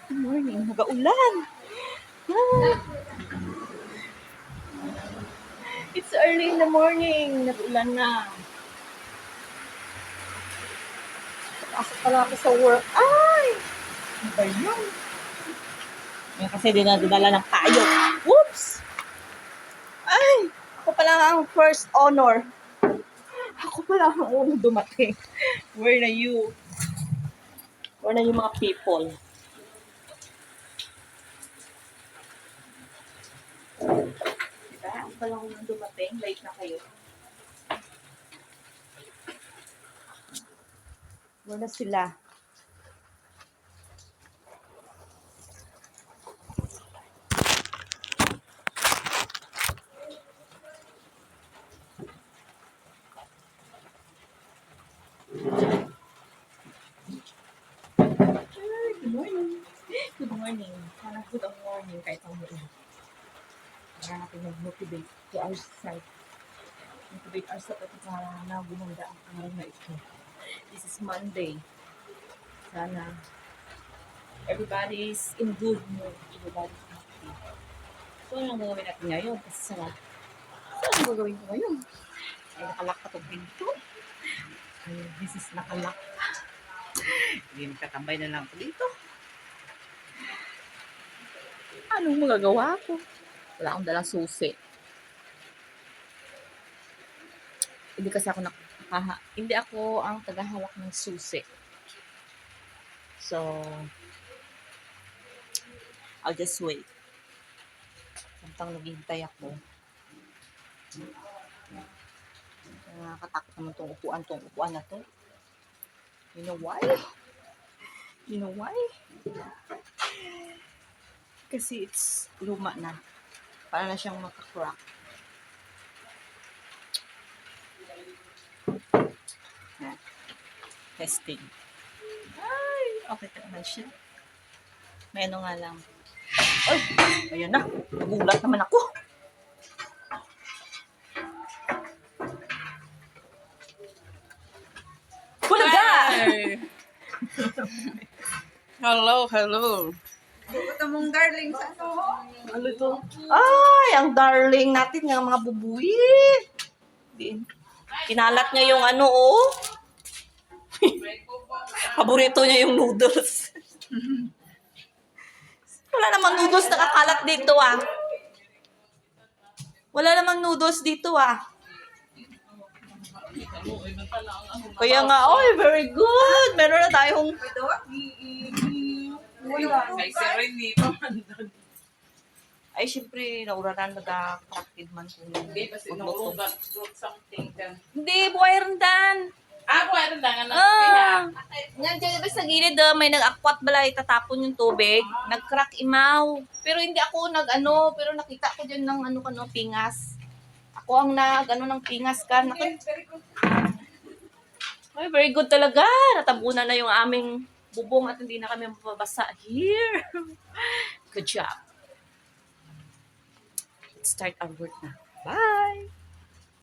Good morning. Nag-aulan. Ah, it's early in the morning. Nag-ulan na. Pasok pala ako sa work. Ay! Ano ba yun? Yan kasi dinadala ng payo. Whoops! Ay! Ako pala ang first honor. Ako pala ang unang dumating. Where na you? Where na yung mga people? Diba? Ako pala ang unang dumating. Late na kayo. Where na sila? Good morning. Good morning. Sana good ang morning kahit ang morning. Para natin mag-motivate to ourselves. Motivate ourselves at para na gumanda ang araw na ito. This is Monday. Sana everybody's in good mood. Everybody's happy. So, ano ang gagawin natin ngayon? Kasi sarap. So, ano gagawin ko ngayon? Ay, nakalak pa itong pinto. Ay, this is nakalak. Hindi magkatambay na lang ako dito. Anong magagawa ko? Wala akong dalang susi. Hindi kasi ako hindi ako ang tagahawak ng susi. So, I'll just wait. Samtang naghihintay ako. Nakakatakot naman tong upuan na to. You know why? You know why? Kasi it's luma na. Para na siyang maka-crack. Yan. Testing. Ay, okay ka naman siya. May ano nga lang. Ay, ayan na. Nagulat naman ako. Bulaga! Hello, hello. Ito mong darling sa Ano ito? Ay, ang darling natin ng mga bubuyi. Kinalat niya yung ano, oh. Paborito niya yung noodles. Wala namang noodles nakakalat dito, ah. Wala namang noodles dito, ah. Kaya nga, oy, very good. Meron na tayong... Kay si Renny pa man doon. Ay, syempre, nauraran nag-attractive man kung Hindi pa si naurugan. Wrote something then. Hindi, buhay rendan. Buhay rin lang. Nandiyan ba sa gilid, may nag-akwat balay, tatapon yung tubig. Nag-crack imaw. Pero hindi ako nag-ano, pero nakita ko dyan ng pingas. Ako ang nag-ano ng pingas ka. Ay, very good talaga. Natabunan na yung aming bubong at hindi na kami mababasa here. Good job. Let's start our work na. Bye!